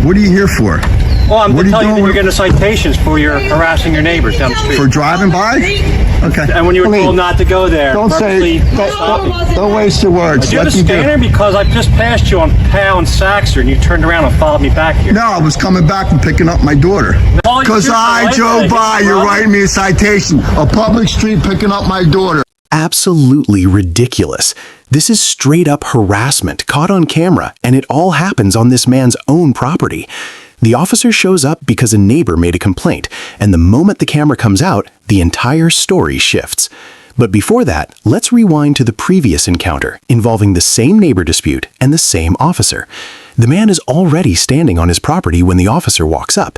What are you here for? Well, I'm What to are you tell you that doing you're getting citations for your harassing your neighbors down the street. For driving by? Okay. And when you were Please, told not to go there, don't say, purposely- don't waste your words. Do you have a Let me do- scanner? Because I just passed you on Powell and Saxer, and you turned around and followed me back here. No, I was coming back and picking up my daughter. Well, Because you're I right drove there, by, you're brother. writing me a citation. A public street picking up my daughter. Absolutely ridiculous. This is straight up harassment caught on camera, and it all happens on this man's own property. The officer shows up because a neighbor made a complaint, and the moment the camera comes out, the entire story shifts. But before that, let's rewind to the previous encounter involving the same neighbor dispute and the same officer. The man is already standing on his property when the officer walks up.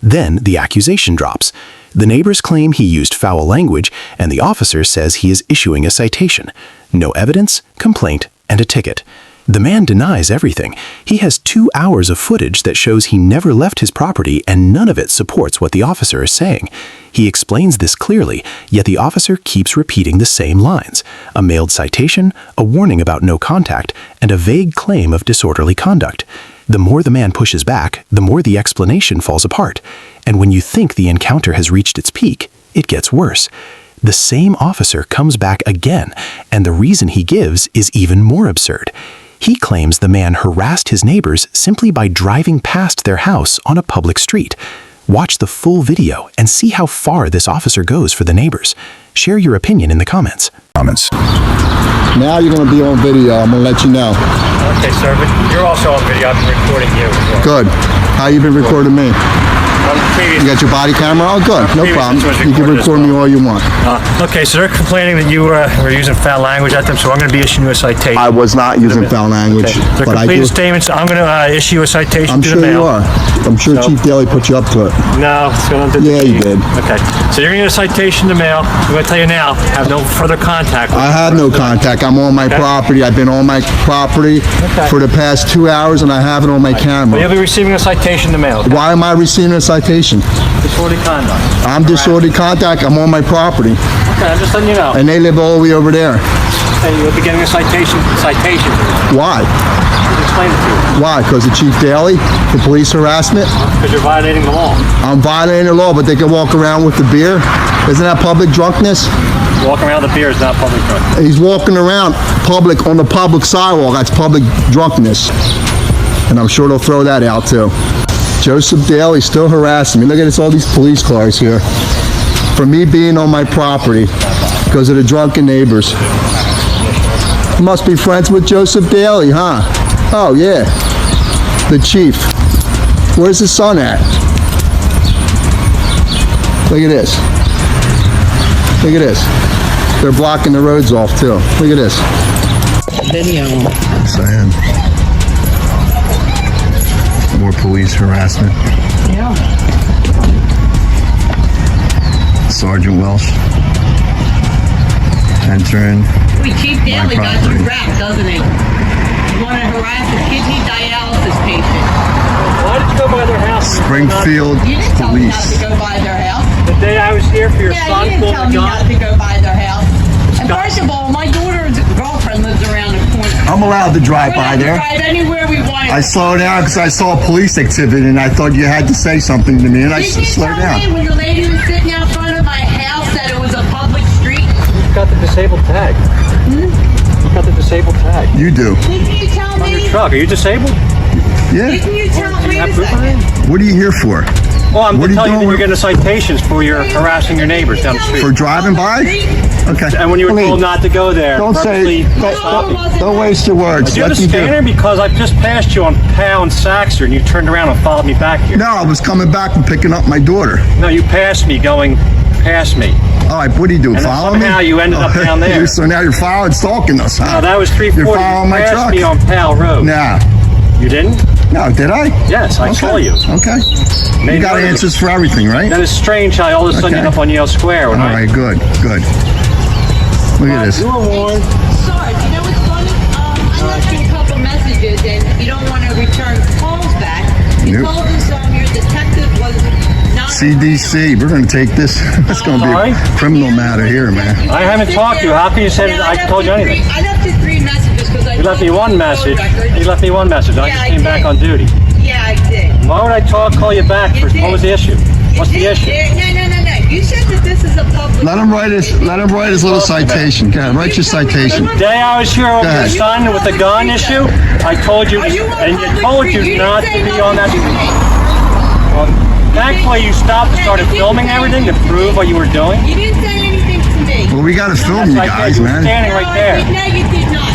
Then the accusation drops. The neighbors claim he used foul language, and the officer says he is issuing a citation. No evidence, complaint, and a ticket. The man denies everything. He has 2 hours of footage that shows he never left his property, and none of it supports what the officer is saying. He explains this clearly, yet the officer keeps repeating the same lines: a mailed citation, a warning about no contact, and a vague claim of disorderly conduct. The more the man pushes back, the more the explanation falls apart. And when you think the encounter has reached its peak, it gets worse. The same officer comes back again, and the reason he gives is even more absurd. He claims the man harassed his neighbors simply by driving past their house on a public street. Watch the full video and see how far this officer goes for the neighbors. Share your opinion in the comments. Now you're going to be on video. I'm going to let you know. Okay, sir, but you're also on video. I've been recording you. Good. How you been recording me? On the previous- You got your body camera? Oh, good. No Previous problem. was You can recorded as record me well. all you want. Okay, so they're complaining that you were using foul language at them, so I'm going to be issuing you a citation. I was not using foul language, Okay. They're but I do. completed statements. I'm going to issue you a citation I'm to sure the mail. you are. I'm sure So- Chief Daly put you up to it. No, it's going to. Yeah, you did. Okay, so you're going to get a citation to mail. I'm going to tell you now, have no further contact with I have no contact. I'm on my property. I've been on my property for the past 2 hours, and I have it on my But camera. you'll be receiving a citation to mail. Okay? Why am I receiving a citation? Disorderly conduct. I'm disorderly contact. I'm on my property, Okay, I'm just letting you know. and they live all the way over there. And you'll be getting a citation. Why? I'll explain it to you. Why? Because of Chief Daly, the police harassment? Because you're violating the law. I'm violating the law, but they can walk around with the beer? Isn't that public drunkenness? Walking around the beer is not public drunk. He's walking around public on the public sidewalk. That's public drunkenness. And I'm sure they'll throw that out too. Joseph Daly still harassing me. Look at this, all these police cars here. For me being on my property because of the drunken neighbors. You must be friends with Joseph Daly, huh? Oh yeah, the chief. Where's his son at? Look at this. Look at this. They're blocking the roads off too. Look at this. Video. Saying more police harassment. Yeah. Sergeant Welsh entering. Wait, Chief Daly got property. you wrapped, doesn't he? You want to harass a kidney dialysis patient. Why did you go by their house? Springfield You didn't tell me not Police. to go by their house. The day I was here for your Yeah, son you didn't tell pulling me a not gun. to go by their house. And first of all, my daughter's girlfriend lives around the corner. I'm allowed to drive We're by allowed to there. drive anywhere we want. I slowed down because I saw police activity and I thought you had to say something to me and I Did you slowed tell me down. when the lady was sitting out front of my house that it was a public street? You got the disabled tag. You got the disabled tag. You do. Didn't you tell On your me? truck. Are you disabled? Yeah. Didn't you tell Do me? you have Wait a proof of second. it? What are you here for? Well, I'm What to are you tell you that doing you're with- getting citations for your harassing your neighbors down the street. For driving by? Okay. And when you were Please, told not to go there, Don't say, purposely- don't waste your words. Do you have a Let me do- scanner? Because I just passed you on Powell and Saxer, and you turned around and followed me back here. No, I was coming back and picking up my daughter. No, you passed me going past me. All right, what do you do? And then Follow me? somehow you ended up down there. So now you're following, stalking us, huh? No, that was You're 340. following You my passed truck. me on Powell Road. Nah. You didn't? No, did I? Yes, I saw you. Okay. You Made got note of it. answers for everything, right? That is strange how all of a sudden you Okay. end up on Yale Square. When All right, good, good. Look at this. You were warned. Sorry, you know what's funny? I left you a couple messages and you don't want to return calls back. You Nope. told us your detective was not... CDC, we're going to take this. It's going to be Sorry? a criminal matter here, man. I haven't talked to you. How can you say that I told you anything? I left you 3 messages because I... You left me one message. You left me one message. I Yeah, just I came did. back on duty. Yeah, I did. Well, Why would I call you back? What was the issue? What's the issue? No. You said that this is a public. Let him write his little citation. Go ahead, write your citation. The day I was here over your ahead. son with the gun issue, I told you, and you told you not to be on that. Well, thankfully, you stopped and started filming everything to prove what you were doing. You didn't say anything to me. Well, we got to film you Like guys, you were man. standing right there. No, you did not.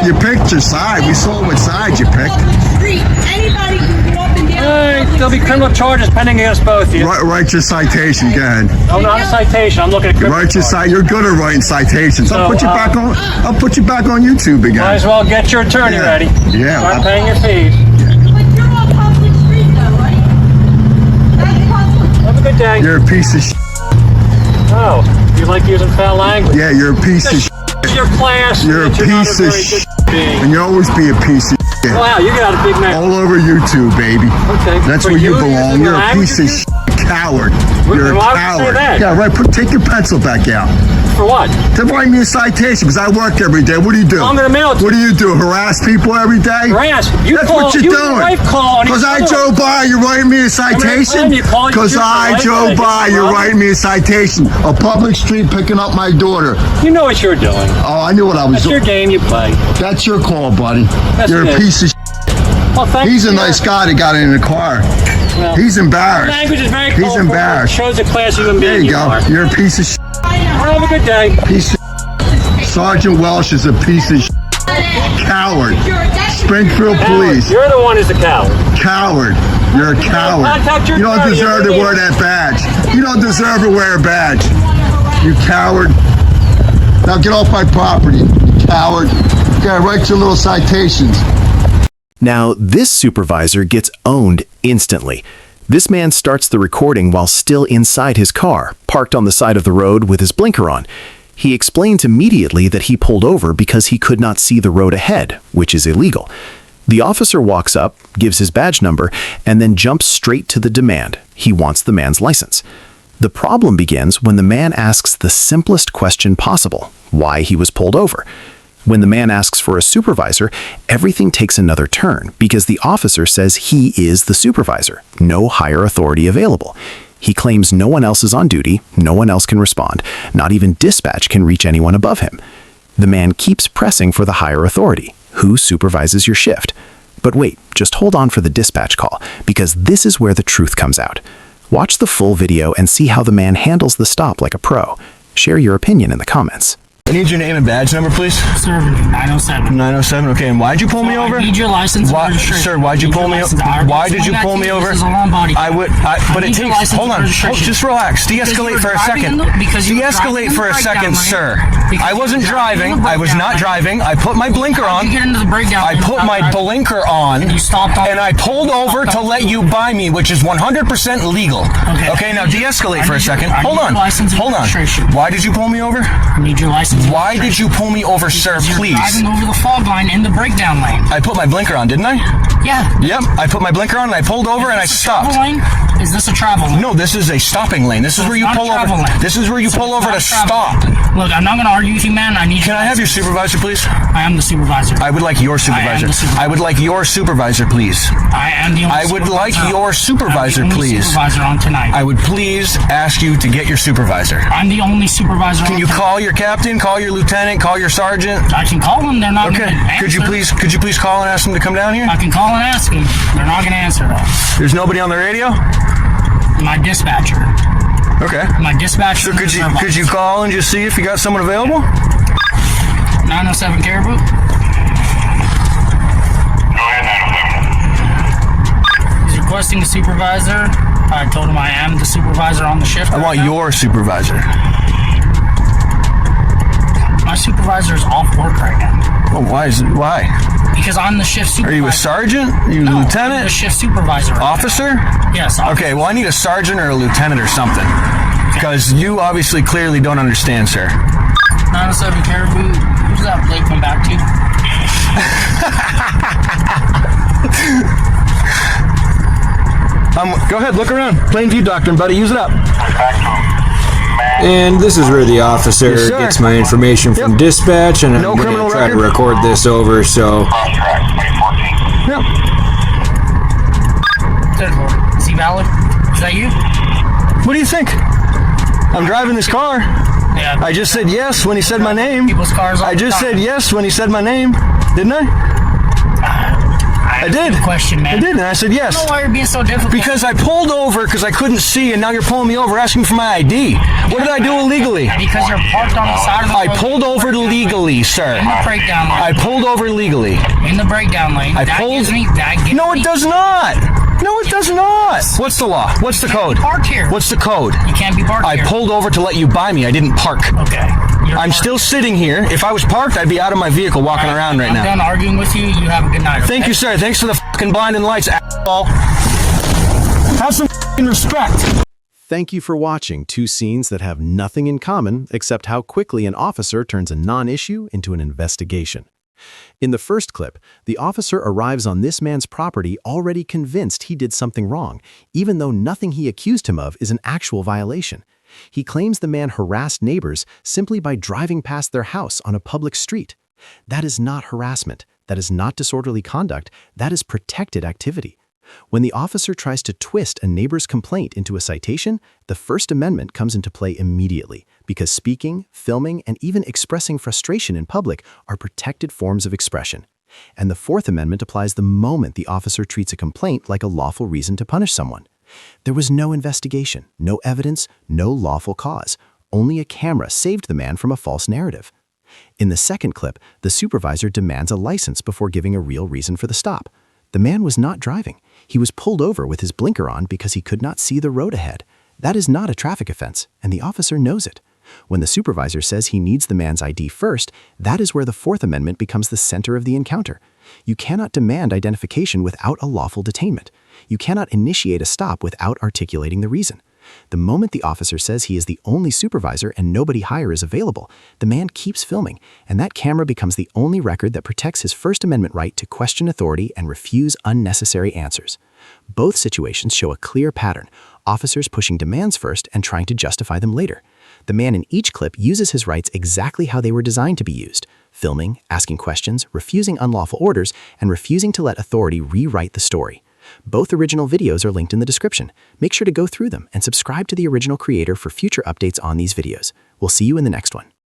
You picked your side. We saw what side you picked. Public street. Anybody can go up and down. There'll be criminal charges pending against both of you. Write your citation. Go ahead. No, not a citation. I'm looking at criminal Write your charges. You're good at writing citations. I'll So, put you back on. I'll put you back on YouTube again. Might as well get your attorney Yeah. ready. Yeah. Start paying your fees. But you're on public street though, right? That's public. Have a good day. You're a piece of. Oh, you like using foul language? Yeah, you're a piece of. It's your class. You're a that not piece of. very good being. And you always be a piece of. Wow, you got a big man. All over YouTube, baby. Okay. That's For where you you belong. using You're a language piece of abuse? coward. Why You're a would you say coward. that? Yeah, right. Take your pencil back out. For what? To write me a citation because I work every day. What do you do? I'm in the military. What do you do? Harass people every day? Harass? You That's call- what you're you and your doing. wife call on Because each I other. drove by, you're writing me a time citation? you call, you Because shoot the I light drove and by, it's you're wrong. writing me a citation. A public street picking up my daughter. You know what you're doing. Oh, I knew what I was That's your doing. game you play. That's your call, buddy. Yes, You're it a is. piece of. Well, thank He's a you. nice guy that got in the car. Well, He's embarrassed. Language is very He's colorful. embarrassed. It shows the class human There being you go. are. You're a piece of. Well, have a good day. Piece of. Sergeant Welsh is a piece of. Coward. Springfield Police. You're the one who's a coward. Coward. You're a coward. Contact your You don't attorney. deserve to wear that badge. You don't deserve to wear a badge. You coward. Now get off my property, you coward. You gotta write your little citations. Now, this supervisor gets owned instantly. This man starts the recording while still inside his car, parked on the side of the road with his blinker on. He explains immediately that he pulled over because he could not see the road ahead, which is illegal. The officer walks up, gives his badge number, and then jumps straight to the demand. He wants the man's license. The problem begins when the man asks the simplest question possible, why he was pulled over. When the man asks for a supervisor, everything takes another turn because the officer says he is the supervisor, no higher authority available. He claims no one else is on duty, no one else can respond, not even dispatch can reach anyone above him. The man keeps pressing for the higher authority, who supervises your shift. But wait, just hold on for the dispatch call, because this is where the truth comes out. Watch the full video and see how the man handles the stop like a pro. Share your opinion in the comments. I need your name and badge number, please. Sir, 907. 907. Okay, and why'd you pull me over? I need your license and Why, registration. sir, why'd you Need pull your me license. over? I already Why did you explained that pull to me you. over? This is a long body. But it need your takes. license Hold and on. registration. Just relax. Because you De-escalate were for a driving second. in the- because you were driving De-escalate in for the a second, breakdown sir. lane. Because I you wasn't were driving driving. in the I was breakdown not lane. driving. I put my blinker How'd on. you get into the breakdown I lane put without my driving? blinker on. And you stopped on- And I pulled over to let you by me, which is 100% legal. Okay, now de-escalate for a second. Hold on. Hold on. Why did you pull me over? I need your license. and Why did you pull me over, sir? Because you're Please. driving over the fog line in the breakdown lane. I put my blinker on, didn't I? Yeah. Yep, I put my blinker on and I pulled over and I Is this a travel stopped. lane? Is this a travel lane? No, this is a stopping lane. This is where you It's not a pull over. travel lane. This is where you So pull it's over not to a travel stop. lane. Look, I'm not going to argue with you, man. I need Can I have your supervisor, please? I am the supervisor. I would like your supervisor. the supervisor. I would like your supervisor, please. I am the only I would like supervisor. your supervisor, I'm the only please. supervisor on tonight. I would please ask you to get your supervisor. I'm the only supervisor Can on you tonight. call your captain, call your lieutenant, call your sergeant? I can call them. They're not Okay. going to answer. Could you please call and ask them to come down here? I can call and ask them. They're not going to answer though. There's nobody on the radio? My dispatcher. Okay. My dispatcher. So could you call and just see if you got someone available? 907 Caribou. He's requesting a supervisor. I told him I am the supervisor on the shift. I want your supervisor. My supervisor is off work right now Oh, why? because I'm the shift Are supervisor. you a sergeant? Are you a No, I'm the lieutenant? shift supervisor. Right Officer? now. Yes. Okay, well, I need a sergeant or a lieutenant or something. Because you obviously clearly don't understand, sir. 907 Caribou. Who's that plate come back to? Go ahead, look around. Plain view doctrine, buddy. Use it up. And this is where the officer Yes, sir. gets my information from Yep. dispatch, and No I'm going criminal to try to record? record this over. So, Yep. good for? Is he valid? Is that you? What do you think? I'm driving this car. Yeah. I just said yes when he said my name. People's cars all I just the time. said yes when he said my name, didn't I? I did. Question, man. I did, and I said yes. I don't know why you're being so difficult. Because I pulled over because I couldn't see, and now you're pulling me over asking for my ID. What did I do illegally? Because you're parked on the side of the road. I pulled over legally, sir. In the breakdown lane. I pulled over legally. In the breakdown lane. I that pulled. gives me. That gives No, me. it does not. No, it does not. What's the law? What's the code? Park here. What's the code? You can't be parked I here. pulled over to let you buy me. I didn't park. Okay. You're I'm parked. still sitting here. If I was parked, I'd be out of my vehicle walking around right I'm now. done arguing with you. You have a good night. Thank okay? you, sir. Thanks for the fucking blinding lights, asshole. Have some fucking respect. Thank you for watching two scenes that have nothing in common except how quickly an officer turns a non-issue into an investigation. In the first clip, the officer arrives on this man's property already convinced he did something wrong, even though nothing he accused him of is an actual violation. He claims the man harassed neighbors simply by driving past their house on a public street. That is not harassment. That is not disorderly conduct. That is protected activity. When the officer tries to twist a neighbor's complaint into a citation, the First Amendment comes into play immediately because speaking, filming, and even expressing frustration in public are protected forms of expression. And the Fourth Amendment applies the moment the officer treats a complaint like a lawful reason to punish someone. There was no investigation, no evidence, no lawful cause. Only a camera saved the man from a false narrative. In the second clip, the supervisor demands a license before giving a real reason for the stop. The man was not driving. He was pulled over with his blinker on because he could not see the road ahead. That is not a traffic offense, and the officer knows it. When the supervisor says he needs the man's ID first, that is where the Fourth Amendment becomes the center of the encounter. You cannot demand identification without a lawful detainment. You cannot initiate a stop without articulating the reason. The moment the officer says he is the only supervisor and nobody higher is available, the man keeps filming, and that camera becomes the only record that protects his First Amendment right to question authority and refuse unnecessary answers. Both situations show a clear pattern, officers pushing demands first and trying to justify them later. The man in each clip uses his rights exactly how they were designed to be used: filming, asking questions, refusing unlawful orders, and refusing to let authority rewrite the story. Both original videos are linked in the description. Make sure to go through them and subscribe to the original creator for future updates on these videos. We'll see you in the next one.